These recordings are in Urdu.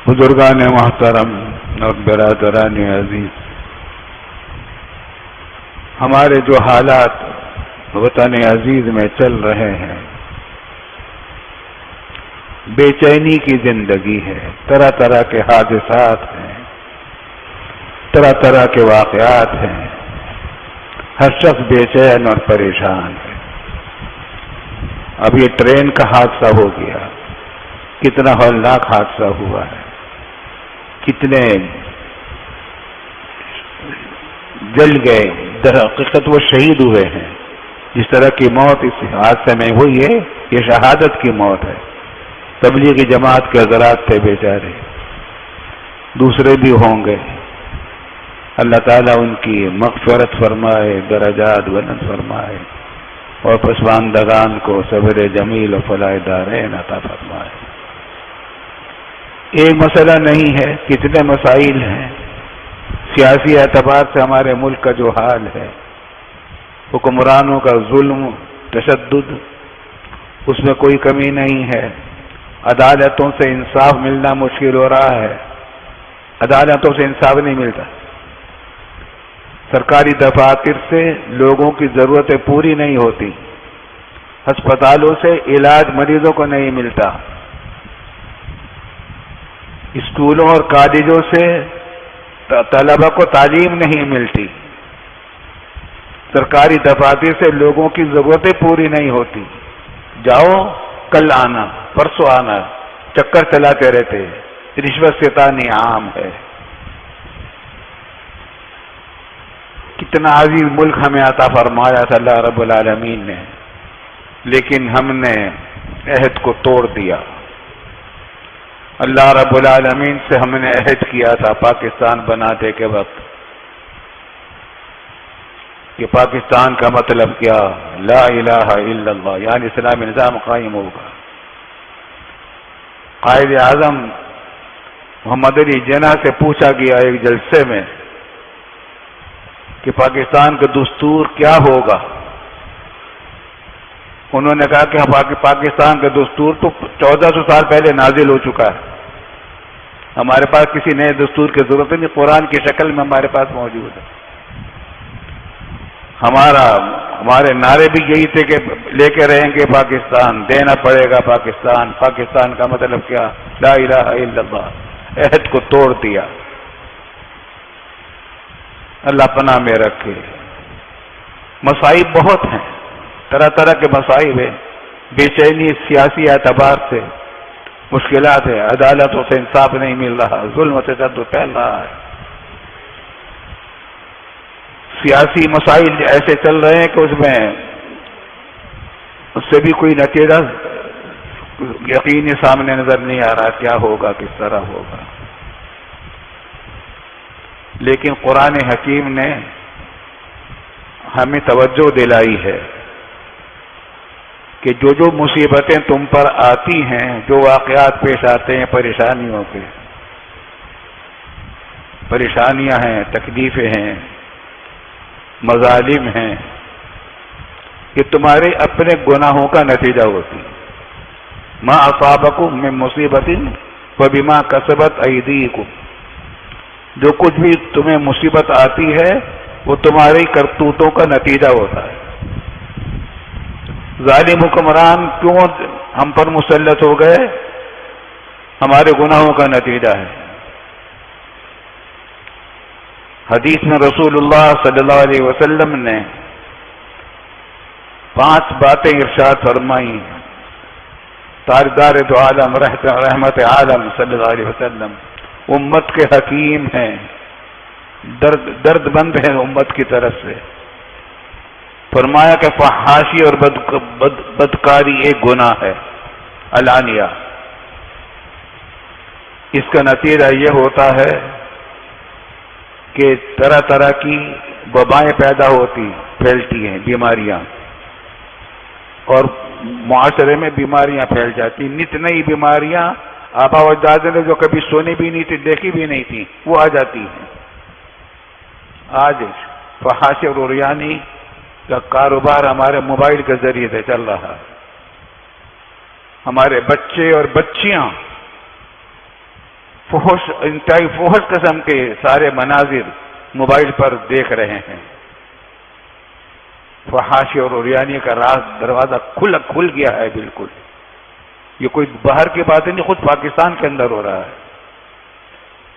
بزرگان محترم اور برادران عزیز، ہمارے جو حالات وطن عزیز میں چل رہے ہیں، بے چینی کی زندگی ہے، طرح طرح کے حادثات ہیں، طرح طرح کے واقعات ہیں، ہر شخص بے چین اور پریشان ہے۔ اب یہ ٹرین کا حادثہ ہو گیا، کتنا ہولناک حادثہ ہوا ہے، کتنے جل گئے، در حقیقت وہ شہید ہوئے ہیں۔ جس طرح کی موت اس حادثے میں ہوئی ہے، یہ شہادت کی موت ہے۔ تبلیغی جماعت کے حضرات تھے بیچارے، دوسرے بھی ہوں گے، اللہ تعالیٰ ان کی مغفرت فرمائے، درجات بلند فرمائے، اور پسماندگان کو صبر جمیل و فلاح دارین عطا فرمائے۔ ایک مسئلہ نہیں ہے، کتنے مسائل ہیں۔ سیاسی اعتبار سے ہمارے ملک کا جو حال ہے، حکمرانوں کا ظلم، تشدد، اس میں کوئی کمی نہیں ہے۔ عدالتوں سے انصاف ملنا مشکل ہو رہا ہے، عدالتوں سے انصاف نہیں ملتا۔ سرکاری دفاتر سے لوگوں کی ضرورتیں پوری نہیں ہوتی، ہسپتالوں سے علاج مریضوں کو نہیں ملتا، اسکولوں اور کالجوں سے طلبہ کو تعلیم نہیں ملتی، سرکاری دفاتر سے لوگوں کی ضرورتیں پوری نہیں ہوتی۔ جاؤ، کل آنا، پرسوں آنا، چکر چلاتے رہتے، رشوت ستانی عام ہے۔ کتنا عزیز ملک ہمیں عطا فرمایا تھا اللہ رب العالمین نے، لیکن ہم نے عہد کو توڑ دیا۔ اللہ رب العالمین سے ہم نے عہد کیا تھا پاکستان بنانے کے وقت کہ پاکستان کا مطلب کیا، لا الہ الا اللہ، یعنی اسلامی نظام قائم ہوگا۔ قائد اعظم محمد علی جناح سے پوچھا گیا ایک جلسے میں کہ پاکستان کا دستور کیا ہوگا؟ انہوں نے کہا کہ پاکستان کا دستور تو 1400 سال پہلے نازل ہو چکا ہے، ہمارے پاس کسی نئے دستور کی ضرورت نہیں، قرآن کی شکل میں ہمارے پاس موجود ہے۔ ہمارے نعرے بھی یہی تھے کہ لے کے رہیں گے پاکستان، دینا پڑے گا پاکستان، پاکستان کا مطلب کیا، لا الہ الا اللہ۔ عہد کو توڑ دیا، اللہ پناہ میں رکھے۔ مصائب بہت ہیں، طرح طرح کے مصائب ہیں، بے چینی سیاسی اعتبار سے مشکلات ہے، عدالتوں سے انصاف نہیں مل رہا، ظلم و تشدد پھیل رہا ہے، سیاسی مسائل ایسے چل رہے ہیں کہ اس سے بھی کوئی نتیجہ یقینی سامنے نظر نہیں آ رہا، کیا ہوگا، کس طرح ہوگا۔ لیکن قرآن حکیم نے ہمیں توجہ دلائی ہے کہ جو مصیبتیں تم پر آتی ہیں، جو واقعات پیش آتے ہیں پریشانیوں کے، پریشانیاں ہیں، تکلیفیں ہیں، مظالم ہیں، یہ تمہارے اپنے گناہوں کا نتیجہ ہوتی۔ ما اصابکم من مصیبت فبما کسبت ایدیکم، جو کچھ بھی تمہیں مصیبت آتی ہے وہ تمہاری کرتوتوں کا نتیجہ ہوتا ہے۔ ظالم حکمران کیوں ہم پر مسلط ہو گئے؟ ہمارے گناہوں کا نتیجہ ہے۔ حدیث میں رسول اللہ صلی اللہ علیہ وسلم نے 5 باتیں ارشاد فرمائی، تاجدار دو عالم رحمت عالم صلی اللہ علیہ وسلم امت کے حکیم ہیں، درد بند ہیں امت کی طرف سے۔ فرمایا کہ فحاشی اور بدکاری ایک گناہ ہے علانیہ، اس کا نتیجہ یہ ہوتا ہے کہ طرح طرح کی وبائیں پیدا ہوتی، پھیلتی ہیں بیماریاں، اور معاشرے میں بیماریاں پھیل جاتی، نت نئی بیماریاں آبا و اجداد نے جو کبھی سنی بھی نہیں تھی، دیکھی بھی نہیں تھی، وہ آ جاتی ہیں۔ آج فحاشی اور عریانی کا کاروبار ہمارے موبائل کے ذریعے سے چل رہا ہے۔ ہمارے بچے اور بچیاں انتہائی فحش قسم کے سارے مناظر موبائل پر دیکھ رہے ہیں. فحاشی اور عریانی کا دروازہ کھل گیا ہے بالکل. یہ کوئی باہر کی بات نہیں، خود پاکستان کے اندر ہو رہا ہے.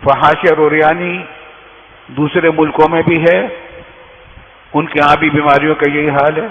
فحاشی اور عریانی دوسرے ملکوں میں بھی ہے، ان کے یہاں بھی بیماریوں کا یہی حال ہے.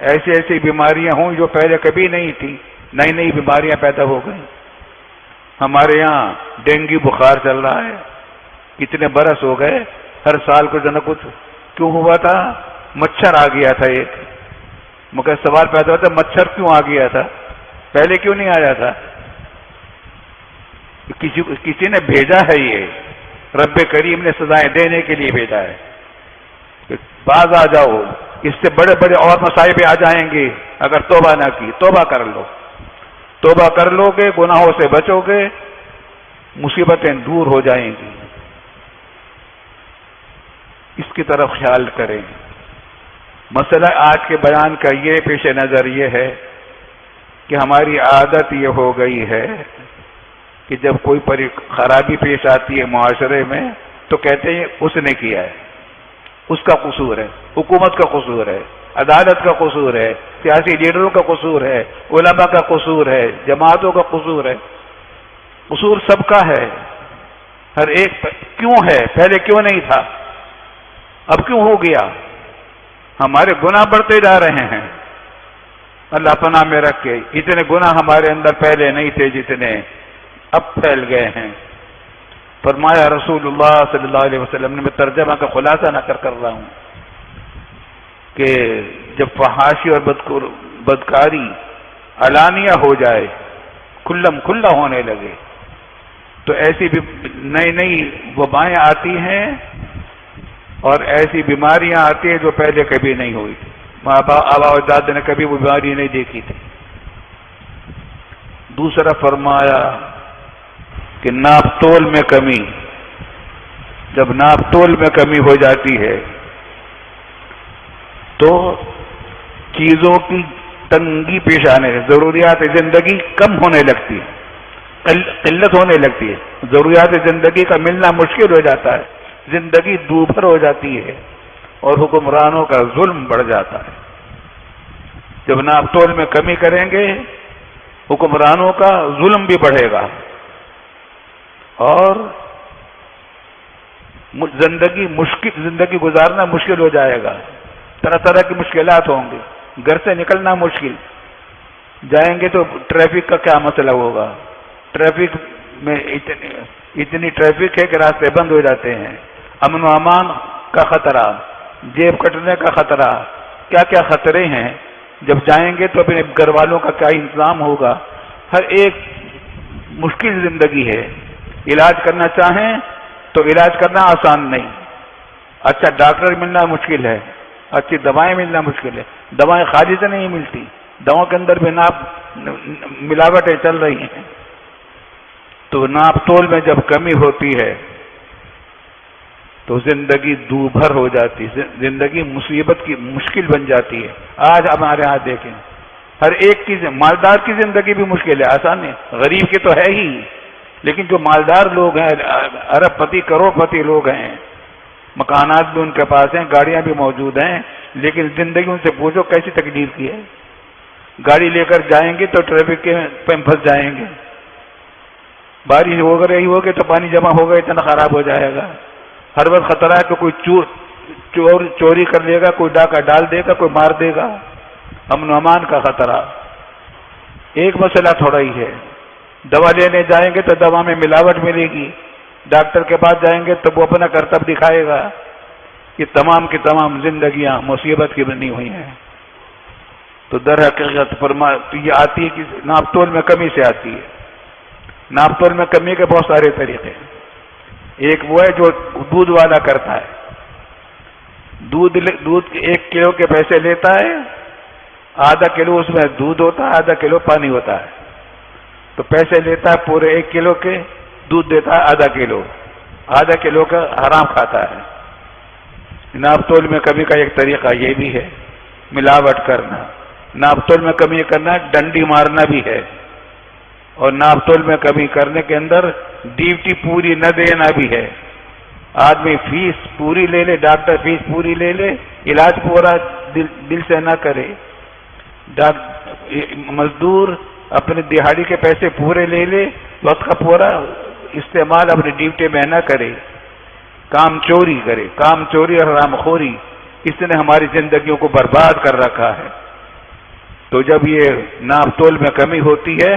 ایسی بیماریاں ہوں جو پہلے کبھی نہیں تھی، نئی بیماریاں پیدا ہو گئی. ہمارے یہاں ڈینگی بخار چل رہا ہے، کتنے برس ہو گئے، ہر سال کچھ نہ کچھ. کیوں ہوا تھا؟ مچھر آ گیا تھا. ایک مگر سوال پیدا ہوتا ہے مچھر کیوں آ گیا تھا، پہلے کیوں نہیں آیا تھا؟ کسی نے بھیجا ہے، یہ رب کریم نے سزائیں دینے کے لیے بھیجا ہے کہ باز آ جاؤ، اس سے بڑے بڑے اور مصائب آ جائیں گے اگر توبہ نہ کی. توبہ کر لو، توبہ کر لو گے، گناہوں سے بچو گے، مصیبتیں دور ہو جائیں گی. اس کی طرف خیال کریں. مسئلہ آج کے بیان کا یہ پیش نظر یہ ہے کہ ہماری عادت یہ ہو گئی ہے کہ جب کوئی خرابی پیش آتی ہے معاشرے میں تو کہتے ہیں اس نے کیا ہے، اس کا قصور ہے، حکومت کا قصور ہے، عدالت کا قصور ہے، سیاسی لیڈروں کا قصور ہے، علماء کا قصور ہے، جماعتوں کا قصور ہے. قصور سب کا ہے، ہر ایک. کیوں ہے؟ پہلے کیوں نہیں تھا، اب کیوں ہو گیا؟ ہمارے گناہ بڑھتے جا رہے ہیں. اللہ پناہ میں رکھے، اتنے گناہ ہمارے اندر پہلے نہیں تھے جتنے اب پھیل گئے ہیں. فرمایا رسول اللہ صلی اللہ علیہ وسلم نے، میں ترجمہ کا خلاصہ نہ کر رہا ہوں، کہ جب فحاشی اور بدکاری علانیہ ہو جائے، کھلم کھلا ہونے لگے، تو ایسی بھی نئی وبائیں آتی ہیں اور ایسی بیماریاں آتی ہیں جو پہلے کبھی نہیں ہوئی تھی. آبا و اجداد نے کبھی وہ بیماری نہیں دیکھی تھی. دوسرا فرمایا کہ ناپ تول میں کمی. جب ناپ تول میں کمی ہو جاتی ہے تو چیزوں کی تنگی پیش آنے، ضروریات زندگی کم ہونے لگتی ہے، قلت ہونے لگتی ہے، ضروریات زندگی کا ملنا مشکل ہو جاتا ہے، زندگی دوبھر ہو جاتی ہے اور حکمرانوں کا ظلم بڑھ جاتا ہے. جب ناپ تول میں کمی کریں گے حکمرانوں کا ظلم بھی بڑھے گا اور زندگی گزارنا مشکل ہو جائے گا. طرح طرح کی مشکلات ہوں گی، گھر سے نکلنا مشکل. جائیں گے تو ٹریفک کا کیا مسئلہ ہوگا؟ ٹریفک میں اتنی ٹریفک ہے کہ راستے بند ہو جاتے ہیں. امن و امان کا خطرہ، جیب کٹنے کا خطرہ، کیا کیا خطرے ہیں. جب جائیں گے تو اپنے گھر والوں کا کیا انتظام ہوگا؟ ہر ایک مشکل زندگی ہے. علاج کرنا چاہیں تو علاج کرنا آسان نہیں. اچھا ڈاکٹر ملنا مشکل ہے، اچھی دوائیں ملنا مشکل ہے. دوائیں خالص نہیں ملتی، دواؤں کے اندر بھی ملاوٹیں چل رہی ہیں. تو ناپ تول میں جب کمی ہوتی ہے تو زندگی دوبھر ہو جاتی، زندگی مصیبت کی مشکل بن جاتی ہے. آج ہمارے ہاں دیکھیں، ہر ایک کی، مالدار کی زندگی بھی مشکل ہے، آسان نہیں. غریب کی تو ہے ہی، لیکن جو مالدار لوگ ہیں، ارب پتی کروڑ پتی لوگ ہیں، مکانات بھی ان کے پاس ہیں، گاڑیاں بھی موجود ہیں، لیکن زندگی ان سے پوچھو کیسی تکلیف کی ہے. گاڑی لے کر جائیں گے تو ٹریفک کے پہ پھنس جائیں گے، بارش ہو رہی ہوگی تو پانی جمع ہوگا، اتنا خراب ہو جائے گا. ہر وقت خطرہ ہے کہ کوئی چوری کر لے گا، کوئی ڈاکہ ڈال دے گا، کوئی مار دے گا. امن و امان کا خطرہ. ایک مسئلہ تھوڑا ہی ہے، دوا لینے جائیں گے تو دوا میں ملاوٹ ملے گی، ڈاکٹر کے پاس جائیں گے تو وہ اپنا کرتب دکھائے گا. یہ تمام کی تمام زندگیاں مصیبت کی بنی ہوئی ہیں. تو در حقیقت یہ آتی ہے کہ ناپ تول میں کمی سے آتی ہے. ناپ تول میں کمی کے بہت سارے طریقے ہیں. ایک وہ ہے جو دودھ والا کرتا ہے، دودھ 1 کلو کے پیسے لیتا ہے، آدھا کلو اس میں دودھ ہوتا ہے، آدھا کلو پانی ہوتا ہے. تو پیسے لیتا ہے پورے 1 کلو کے، دودھ دیتا ہے آدھا کلو کا حرام کھاتا ہے. ناپ تول میں کمی کا ایک طریقہ یہ بھی ہے، ملاوٹ کرنا. ناپ تول میں کمی کرنا ڈنڈی مارنا بھی ہے. اور ناپ تول میں کمی کرنے کے اندر ڈیوٹی پوری نہ دینا بھی ہے. آدمی فیس پوری لے لے، ڈاکٹر فیس پوری لے لے، علاج پورا دل سے نہ کرے. مزدور اپنے دہاڑی کے پیسے پورے لے لے، وقت کا پورا استعمال اپنی ڈیوٹی میں نہ کرے، کام چوری کرے. کام چوری اور حرام خوری اس نے ہماری زندگیوں کو برباد کر رکھا ہے. تو جب یہ ناپ تول میں کمی ہوتی ہے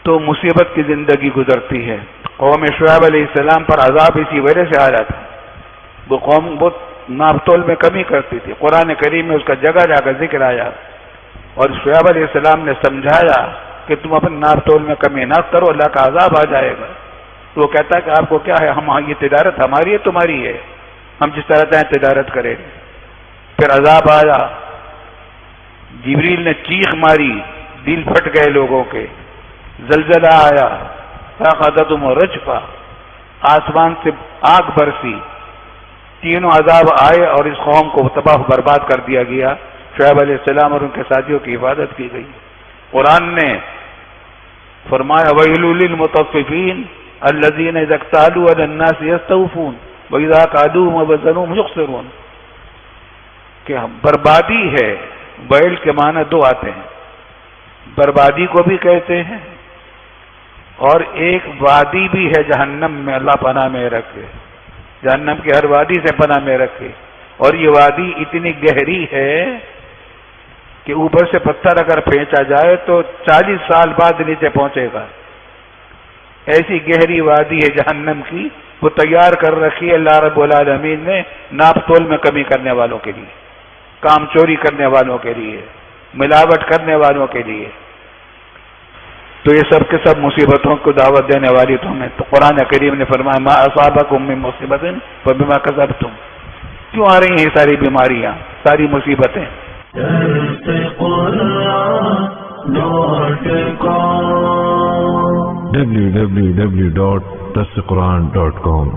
تو مصیبت کی زندگی گزرتی ہے. قوم شعیب علیہ السلام پر عذاب اسی وجہ سے آیا تھا. وہ قوم بہت ناپ تول میں کمی کرتی تھی. قرآن کریم میں اس کا جگہ جگہ ذکر آیا اور شعیب علیہ السلام نے سمجھایا کہ تم اپنے ناپ تول میں کمی نہ کرو، اللہ کا عذاب آ جائے گا. تو وہ کہتا ہے کہ آپ کو کیا ہے، ہم یہ تجارت ہماری ہے تمہاری ہے، ہم جس طرح چاہیں تجارت کریں. پھر عذاب آیا، جبریل نے چیخ ماری، دل پھٹ گئے لوگوں کے. زلزلہ آیا، فاخذتهم رجفہ، آسمان سے آگ برسی. تینوں عذاب آئے اور اس قوم کو تباہ برباد کر دیا گیا. شعیب علیہ السلام اور ان کے ساتھیوں کی حفاظت کی گئی. قرآن نے فرمایا ویل للمطففین الذین اذا اکتالوا علی الناس یستوفون واذا کالوهم ووزنوهم یخسرون. کہ بربادی ہے. ویل کے معنی دو آتے ہیں، بربادی کو بھی کہتے ہیں اور ایک وادی بھی ہے جہنم میں، اللہ پناہ میں رکھے، جہنم کی ہر وادی سے پناہ میں رکھے. اور یہ وادی اتنی گہری ہے کہ اوپر سے پتھر اگر پھینچا جائے تو 40 سال بعد نیچے پہنچے گا. ایسی گہری وادی ہے جہنم کی، وہ تیار کر رکھی ہے اللہ رب العالمین نے ناپ تول میں کمی کرنے والوں کے لیے، کام چوری کرنے والوں کے لیے، ملاوٹ کرنے والوں کے لیے. تو یہ سب کے سب مصیبتوں کو دعوت دینے والی تو ہمیں. تو قرآن کریم نے فرمایا ما اصابکم من مصیبت فبما کسبتم. کیوں آ رہی ہیں یہ ساری بیماریاں، ساری مصیبتیں؟ www.dasquran.com